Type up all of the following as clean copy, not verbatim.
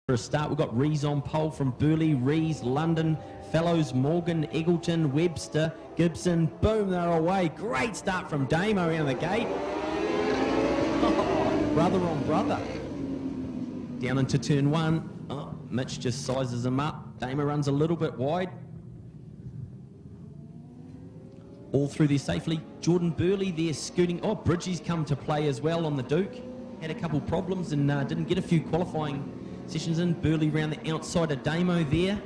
For a start, we've got Rees on pole from Burley, Rees, London, Fellows, Morgan, Eggleton, Webster, Gibson. Boom, they're away. Great start from Damo out of the gate. Oh, brother on brother. Down into turn one. Oh, Mitch just sizes him up. Damo runs a little bit wide. All through there safely. Jordan Burley there scooting. Oh, Bridgie's come to play as well on the Duke. Had a couple problems and didn't get a few qualifying sessions in. Burley round the outside of Damo there.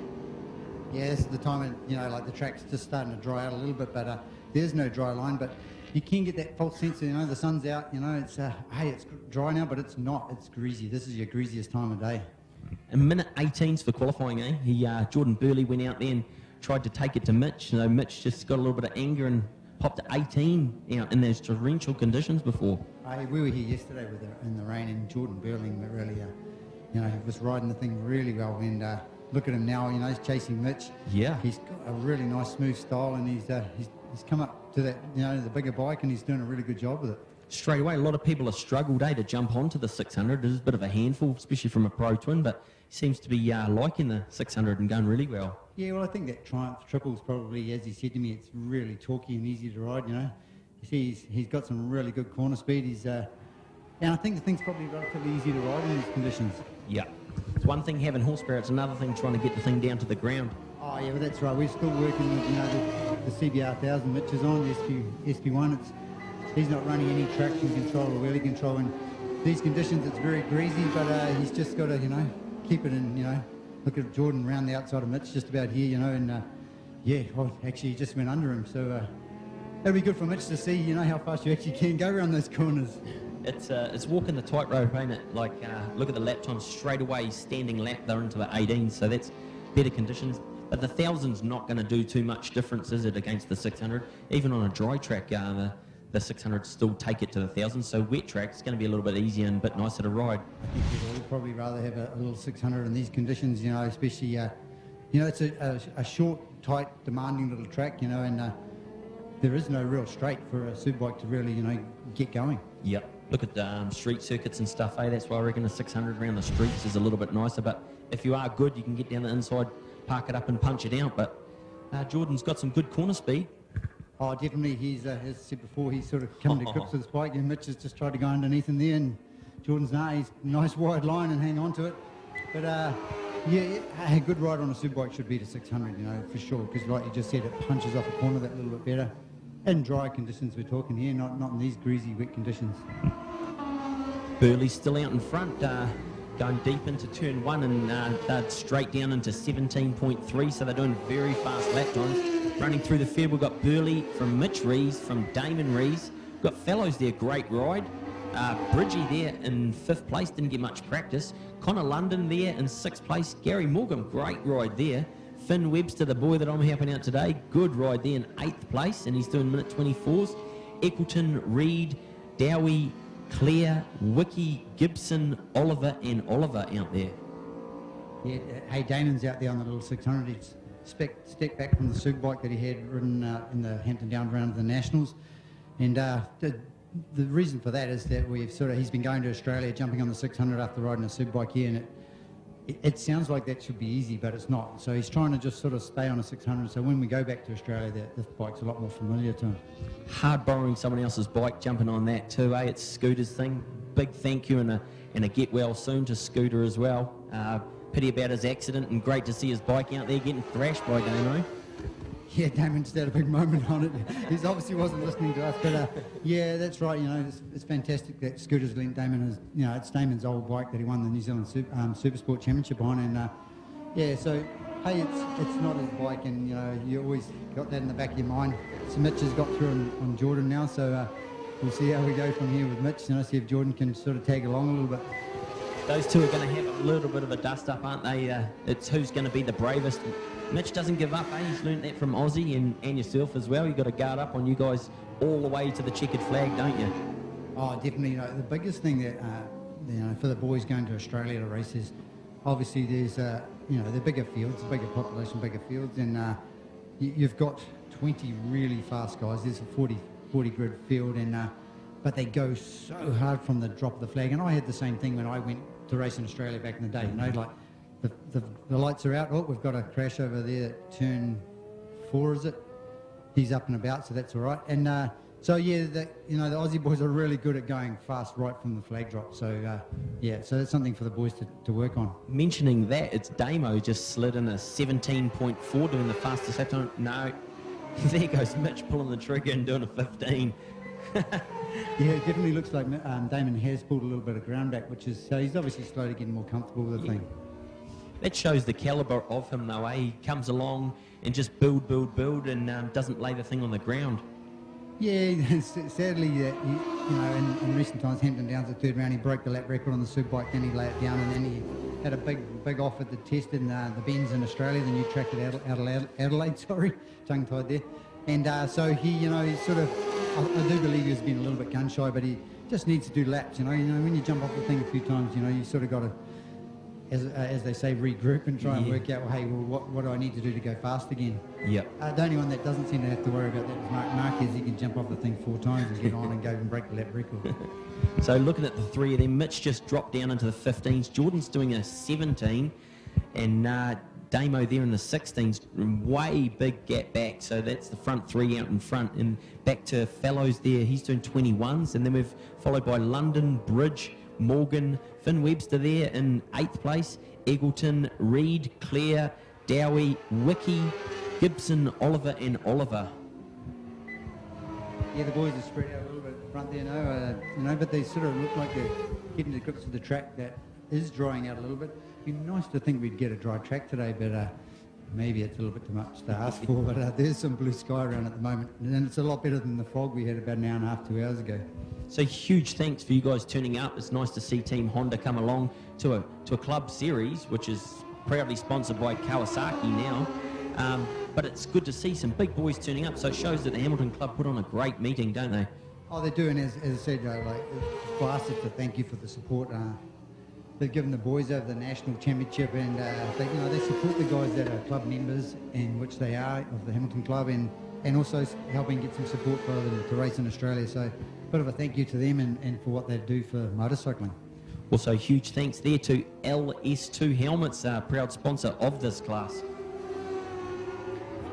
Yeah, this is the time, like the track's just starting to dry out a little bit, but there's no dry line, but you can get that false sense of, the sun's out, it's, hey, it's dry now, but it's not, it's greasy. This is your greasiest time of day. A minute 18s for qualifying, eh? Jordan Burley went out there and tried to take it to Mitch. So Mitch just got a little bit of anger and popped to 18 out in those torrential conditions before. We were here yesterday in the rain, and Jordan Burley really, was riding the thing really well. And look at him now, he's chasing Mitch. Yeah. He's got a really nice, smooth style, and he's come up to that, the bigger bike, and he's doing a really good job with it. Straight away, a lot of people have struggled, to jump onto the 600. It is a bit of a handful, especially from a Pro Twin, but he seems to be liking the 600 and going really well. Yeah, well, I think that Triumph Triple's probably, as he said to me, it's really torquey and easy to ride, You see, he's got some really good corner speed. And I think the thing's probably relatively easy to ride in these conditions. Yeah. It's one thing having horsepower, it's another thing trying to get the thing down to the ground. Oh, yeah, well, that's right. We're still working with, the CBR 1000 Mitch is on, the SP1. He's not running any traction control or wheelie control. In these conditions, it's very greasy, but he's just got to, keep it in, look at Jordan round the outside of Mitch, just about here, and yeah, well, actually, he just went under him. So that'll be good for Mitch to see, how fast you actually can go around those corners. It's walking the tightrope, ain't it? Like, look at the lap time straight away, standing lap, they're into the 18s, so that's better conditions. But the 1000's not going to do too much difference, is it, against the 600? Even on a dry track, the 600 still take it to the 1000, so wet track, it's going to be a little bit easier and a bit nicer to ride. I think people would probably rather have a little 600 in these conditions, especially, it's a short, tight, demanding little track, and there is no real straight for a superbike to really, get going. Yep. Look at the street circuits and stuff, That's why I reckon a 600 around the streets is a little bit nicer, but if you are good, you can get down the inside, park it up and punch it out, but Jordan's got some good corner speed. Oh, definitely. He's, as I said before, he's sort of come to grips with his bike, and Mitch has just tried to go underneath him there, and Jordan's he's a nice wide line and hang on to it. But, yeah, a good ride on a superbike should be the 600, for sure, because like you just said, it punches off a corner that little bit better. In dry conditions we're talking here, not in these greasy, wet conditions. Burley's still out in front, going deep into turn one, and they're straight down into 17.3, so they're doing very fast lap times. Running through the field, we've got Burley from Mitch Rees, from Damon Rees. We've got Fellows there, great ride. Bridgie there in 5th place, didn't get much practice. Connor London there in 6th place. Gary Morgan, great ride there. Finn Webster, the boy that I'm helping out today, good ride there in 8th place, and he's doing minute 24s. Eccleton, Reed, Dowie, Claire, Wiki, Gibson, Oliver, and Oliver out there. Yeah, hey, Damon's out there on the little 600. He's stepped back from the superbike that he had ridden in the Hampton Downs round of the Nationals. And the reason for that is that he's been going to Australia, jumping on the 600 after riding a superbike here, and it sounds like that should be easy, but it's not. So he's trying to just sort of stay on a 600. So when we go back to Australia, this bike's a lot more familiar to him. Hard borrowing someone else's bike, jumping on that too, It's Scooter's thing. Big thank you and a get well soon to Scooter as well. Pity about his accident, and great to see his bike out there getting thrashed by Damo. Yeah, Damon just had a big moment on it. He obviously wasn't listening to us, but yeah, that's right. It's fantastic that Scooter's linked Damon. It's Damon's old bike that he won the New Zealand Supersport Championship on, and yeah, so hey, it's not his bike, and you always got that in the back of your mind. So Mitch has got through on Jordan now, so we'll see how we go from here with Mitch. See if Jordan can sort of tag along a little bit. Those two are going to have a little bit of a dust-up, aren't they? It's who's going to be the bravest. Mitch doesn't give up, He's learnt that from Aussie and yourself as well. You've got to guard up on you guys all the way to the checkered flag, don't you? Oh, definitely. The biggest thing that, for the boys going to Australia to race is, obviously there's, the bigger fields, bigger population, bigger fields, and you've got 20 really fast guys. There's a 40 grid field, and but they go so hard from the drop of the flag. And I had the same thing when I went to race in Australia back in the day. Like the lights are out. Oh, we've got a crash over there at turn 4, is it? He's up and about, so that's all right. And so yeah, the Aussie boys are really good at going fast right from the flag drop. So yeah, so that's something for the boys to work on. Mentioning that, it's Damo just slid in a 17.4 doing the fastest lap time. No, there goes Mitch pulling the trigger and doing a 15. Yeah, it definitely looks like Damon has pulled a little bit of ground back, which is, so he's obviously slowly getting more comfortable with the thing. That shows the calibre of him though, eh? He comes along and just build, and doesn't lay the thing on the ground. Yeah, sadly, in recent times, Hampton Downs, the third round, he broke the lap record on the superbike, then he laid it down, and then he had a big off at the test in the Bends in Australia, the new track at Adelaide, sorry, tongue-tied there. And so he, he's sort of, I do believe he's been a little bit gun-shy, but he just needs to do laps, when you jump off the thing a few times, you sort of got to, as they say, regroup and try and work out, well, hey, what do I need to do to go fast again? Yep. The only one that doesn't seem to have to worry about that is Mark is he can jump off the thing 4 times and get on and go and break the lap record. So looking at the 3 of them, Mitch just dropped down into the 15s. Jordan's doing a 17, and Damo there in the 16s, way big gap back. So that's the front 3 out in front, and back to Fellows there. He's doing 21s, and then we've followed by London, Bridge, Morgan, Finn Webster there in 8th place, Eggleton, Reed, Clare, Dowie, Wiki, Gibson, Oliver and Oliver. Yeah, the boys are spread out a little bit at the front there, but they sort of look like they're getting to grips with the track that is drying out a little bit. It'd be nice to think we'd get a dry track today, but maybe it's a little bit too much to ask for, but there's some blue sky around at the moment, and it's a lot better than the fog we had about an hour and a half, 2 hours ago. So huge thanks for you guys turning up. It's nice to see Team Honda come along to a club series, which is proudly sponsored by Kawasaki now. But it's good to see some big boys turning up, so it shows that the Hamilton Club put on a great meeting, don't they? Oh, they do, and as I said, for us, it's a thank you for the support. They've given the boys over the national championship, and they support the guys that are club members, in which they are of the Hamilton Club, and also helping get some support for them to race in Australia. So a bit of a thank you to them and for what they do for motorcycling. Also huge thanks there to LS2 Helmets, proud sponsor of this class.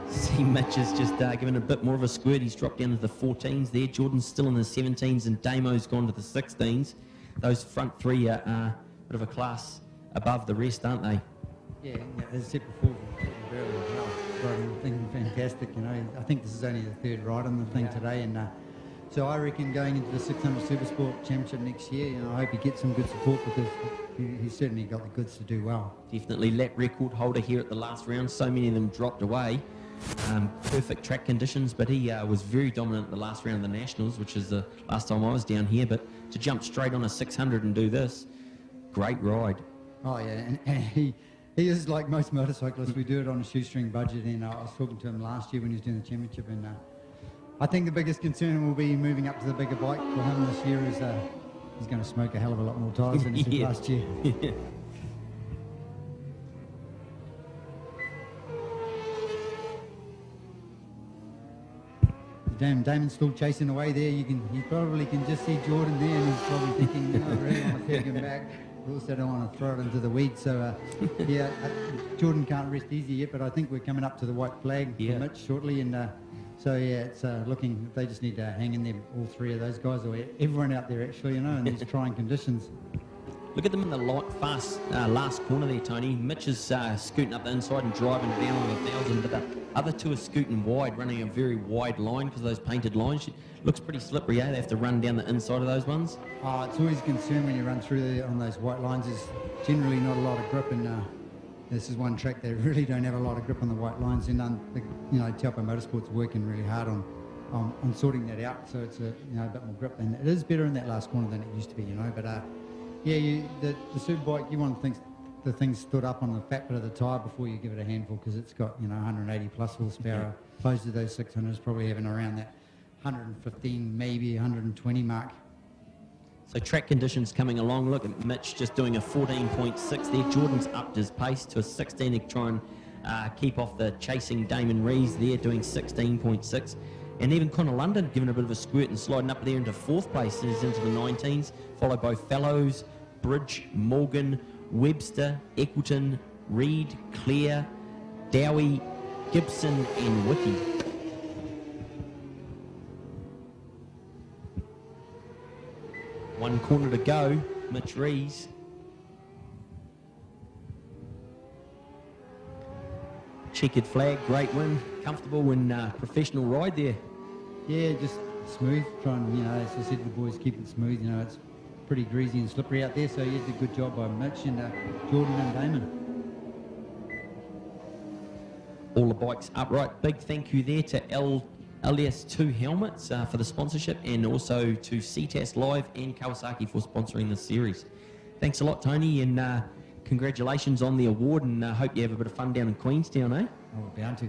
See Mitch has just given a bit more of a squirt. He's dropped down to the 14s there. Jordan's still in the 17s and Damo's gone to the 16s. Those front 3 are a bit of a class above the rest, aren't they? Yeah, as I said before, very well. Riding the thing fantastic, I think this is only the 3rd ride on the thing today, and so I reckon going into the 600 Supersport Championship next year, I hope he gets some good support, because he's certainly got the goods to do well. Definitely lap record holder here at the last round. So many of them dropped away. Perfect track conditions, but he was very dominant at the last round of the Nationals, which is the last time I was down here. But to jump straight on a 600 and do this, great ride. Oh yeah, and he is like most motorcyclists. We do it on a shoestring budget, and I was talking to him last year when he was doing the championship, and I think the biggest concern will be moving up to the bigger bike for him this year. Is he's going to smoke a hell of a lot more tyres than he did last year. Damon's still chasing away there. You probably can just see Jordan there, and he's probably thinking, I really want to take him back. I also don't want to throw it into the weeds. So, Jordan can't rest easy yet, but I think we're coming up to the white flag for Mitch shortly. And so, it's looking, they just need to hang in there, all 3 of those guys, or everyone out there, actually, in these trying conditions. Look at them in the last corner there, Tony. Mitch is scooting up the inside and driving down on 1,000, but the other 2 are scooting wide, running a very wide line because of those painted lines. It looks pretty slippery, eh? They have to run down the inside of those ones. Oh, it's always a concern when you run through there on those white lines. There's generally not a lot of grip, and this is one track they really don't have a lot of grip on the white lines. And Taupo Motorsport's working really hard on sorting that out, so it's a bit more grip, and it is better in that last corner than it used to be, but. The superbike, you want to think the thing stood up on the fat bit of the tyre before you give it a handful, because it's got 180 plus horsepower. Opposed to those 600s probably having around that 115, maybe 120 mark. So track conditions coming along. Look at Mitch just doing a 14.6 there. Jordan's upped his pace to a 16 to try and keep off the chasing Damon Rees there, doing 16.6. And even Connor London giving a bit of a squirt and sliding up there into 4th place. He's into the 19s, followed by Fellows, Bridge, Morgan, Webster, Eccleton, Reed, Clare, Dowie, Gibson and Wiki. One corner to go, Mitch Rees. Checkered flag, great win, comfortable and professional ride there. Yeah, just smooth, trying, you know, as I said to the boys, keep it smooth, you know, it's pretty greasy and slippery out there, so you did a good job by Mitch and Jordan and Damon. All the bikes upright. Big thank you there to LS2 Helmets for the sponsorship, and also to Ctas Live and Kawasaki for sponsoring this series. Thanks a lot, Tony, and congratulations on the award, and hope you have a bit of fun down in Queenstown, eh? Oh, we're bound to.